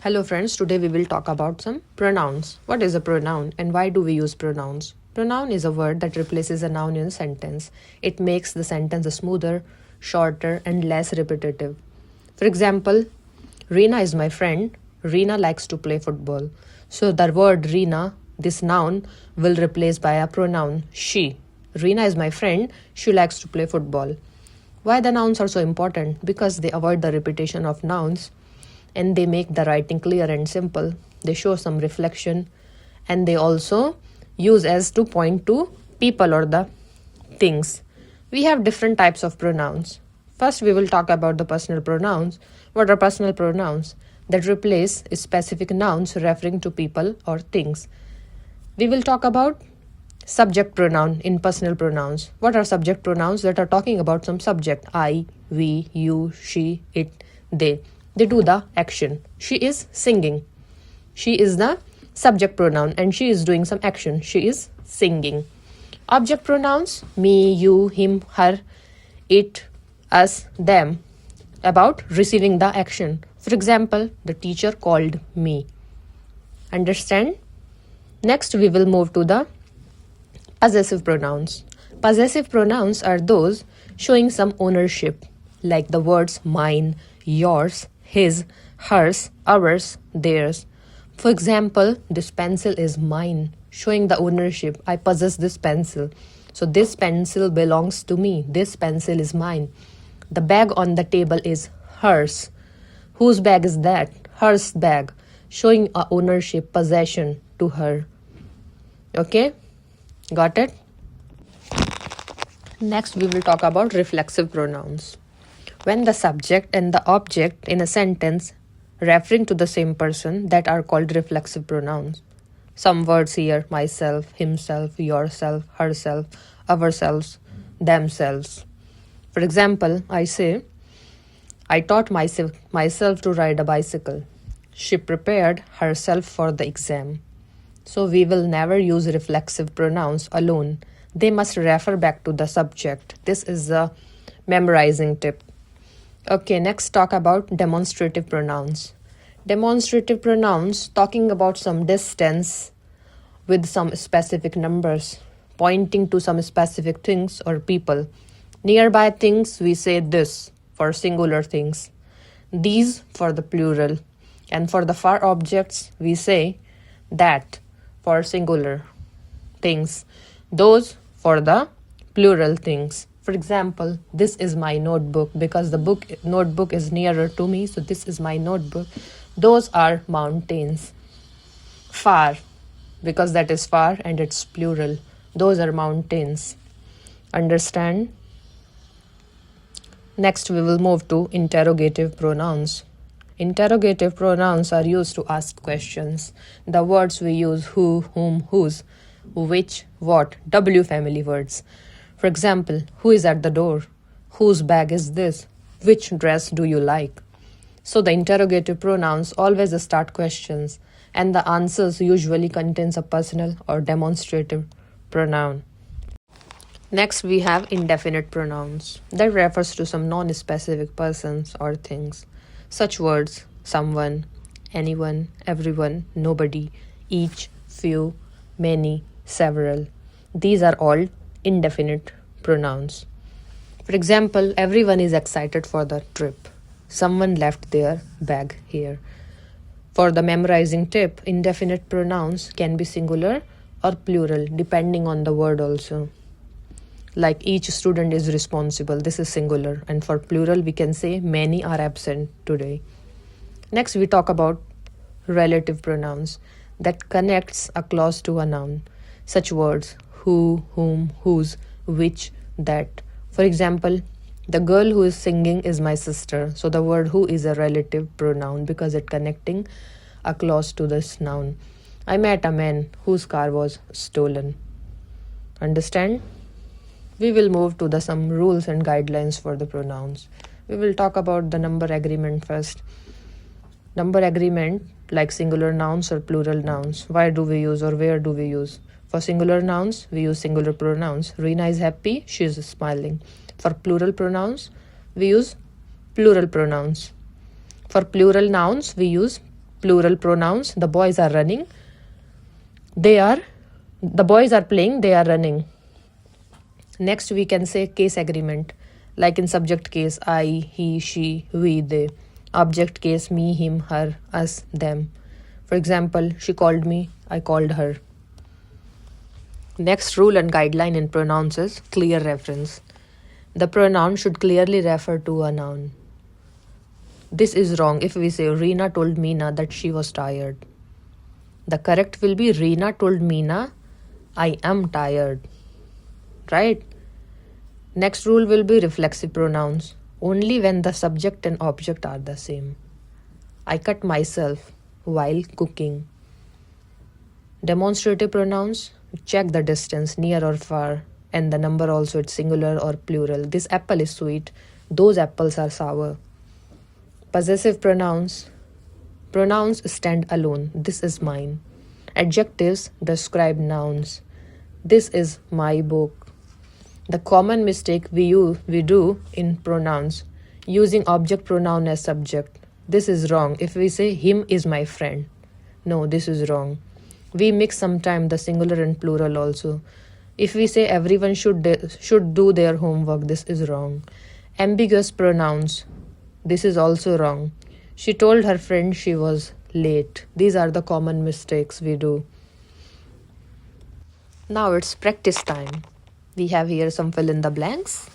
Hello friends, today we will talk about some pronouns. What is a pronoun and why do we use pronouns? Pronoun is a word that replaces a noun in a sentence. It makes the sentence smoother, shorter and less repetitive. For example, Reena is my friend. Reena likes to play football. So the word Reena, this noun, will replace by a pronoun she. Reena is my friend. She likes to play football. Why the nouns are so important? Because they avoid the repetition of nouns and they make the writing clear and simple. They show some reflection and they also use as to point to people or the things. We have different types of pronouns. First, we will talk about the personal pronouns. What are personal pronouns? That replace specific nouns referring to people or things. We will talk about subject pronoun in personal pronouns. What are subject pronouns? That are talking about some subject. I, we, you, she, it, they. They do the action. She is singing. She is the subject pronoun and she is doing some action. She is singing. Object pronouns, me, you, him, her, it, us, them, about receiving the action. For example, the teacher called me. Understand? Next, we will move to the possessive pronouns. Possessive pronouns are those showing some ownership, like the words mine, yours, his, hers, ours, theirs. For example, this pencil is mine, showing the ownership. I possess this pencil. So this pencil belongs to me. This pencil is mine. The bag on the table is hers. Whose bag is that? Hers bag, showing a ownership, possession to her. Okay? Got it? Next, we will talk about reflexive pronouns. When the subject and the object in a sentence referring to the same person, that are called reflexive pronouns. Some words here: myself, himself, yourself, herself, ourselves, themselves. For example, I say, I taught myself to ride a bicycle. She prepared herself for the exam. So we will never use reflexive pronouns alone. They must refer back to the subject. This is a memorizing tip. Okay, next talk about demonstrative pronouns. Demonstrative pronouns talking about some distance with some specific numbers, pointing to some specific things or people. Nearby things, we say this for singular things, these for the plural, and for the far objects, we say that for singular things, those for the plural things. For example, this is my notebook because the notebook is nearer to me, so this is my notebook. Those are mountains. Far, because that is far and it's plural. Those are mountains. Understand? Next, we will move to interrogative pronouns. Interrogative pronouns are used to ask questions. The words we use: who, whom, whose, which, what, W family words. For example, who is at the door? Whose bag is this? Which dress do you like? So the interrogative pronouns always start questions and the answers usually contains a personal or demonstrative pronoun. Next, we have indefinite pronouns. That refers to some non-specific persons or things. Such words: someone, anyone, everyone, nobody, each, few, many, several. These are all indefinite pronouns. For example, everyone is excited for the trip. Someone left their bag here. For the memorizing tip, indefinite pronouns can be singular or plural depending on the word also. Like each student is responsible, this is singular, and for plural we can say many are absent today. Next, we talk about relative pronouns that connects a clause to a noun. Such words: who, whom, whose, which, that. For example, the girl who is singing is my sister. So the word who is a relative pronoun because it's connecting a clause to this noun. I met a man whose car was stolen. Understand? We will move to some rules and guidelines for the pronouns. We will talk about the number agreement first. Number agreement, like singular nouns or plural nouns. Why do we use or where do we use? For singular nouns, we use singular pronouns. Reena is happy, she is smiling. For plural pronouns, we use plural pronouns. For plural nouns, we use plural pronouns. The boys are running. The boys are playing, they are running. Next, we can say case agreement. Like in subject case, I, he, she, we, they. Object case, me, him, her, us, them. For example, she called me, I called her. Next rule and guideline in pronouns is clear reference. The pronoun should clearly refer to a noun. This is wrong if we say Reena told Meena that she was tired. The correct will be Reena told Meena, I am tired. Right? Next rule will be reflexive pronouns. Only when the subject and object are the same. I cut myself while cooking. Demonstrative pronouns. Check the distance, near or far, and the number also, it's singular or plural. This apple is sweet. Those apples are sour. Possessive pronouns. Pronouns stand alone. This is mine. Adjectives describe nouns. This is my book. The common mistake we do in pronouns, using object pronoun as subject. This is wrong if we say him is my friend. No, this is wrong. We mix sometimes the singular and plural also. If we say everyone should do their homework, this is wrong. Ambiguous pronouns. This is also wrong. She told her friend she was late. These are the common mistakes we do. Now it's practice time. We have here some fill in the blanks.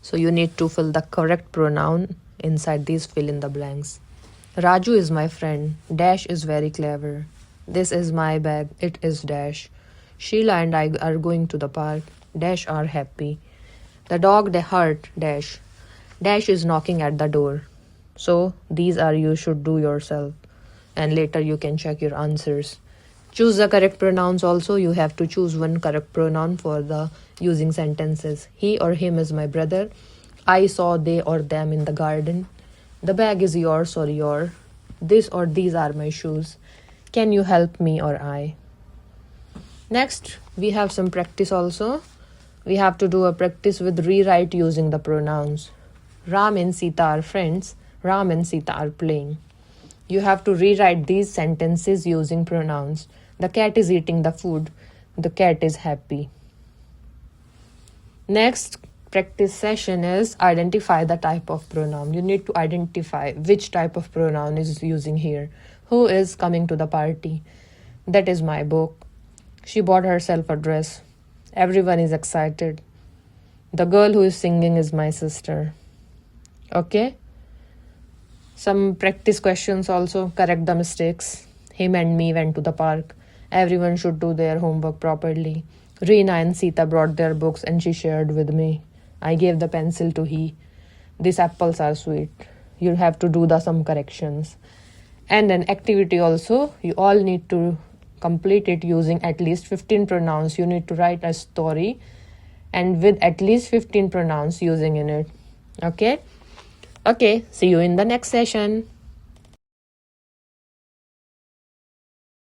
So you need to fill the correct pronoun inside these fill in the blanks. Raju is my friend. Dash is very clever. This is my bag. It is dash. Sheila and I are going to the park. Dash are happy. The dog heart dash. Dash is knocking at the door. So these are you should do yourself. And later you can check your answers. Choose the correct pronouns also. You have to choose one correct pronoun for the using sentences. He or him is my brother. I saw they or them in the garden. The bag is yours or your. This or these are my shoes. Can you help me or I? Next, we have some practice also. We have to do a practice with rewrite using the pronouns. Ram and Sita are friends. Ram and Sita are playing. You have to rewrite these sentences using pronouns. The cat is eating the food. The cat is happy. Next practice session is identify the type of pronoun. You need to identify which type of pronoun is using here. Who is coming to the party? That is my book. She bought herself a dress. Everyone is excited. The girl who is singing is my sister. Okay? Some practice questions also. Correct the mistakes. Him and me went to the park. Everyone should do their homework properly. Reena and Sita brought their books and she shared with me. I gave the pencil to he. These apples are sweet. You have to do some corrections. And an activity also. You all need to complete it using at least 15 pronouns. You need to write a story and with at least 15 pronouns using in it. Okay? Okay, see you in the next session.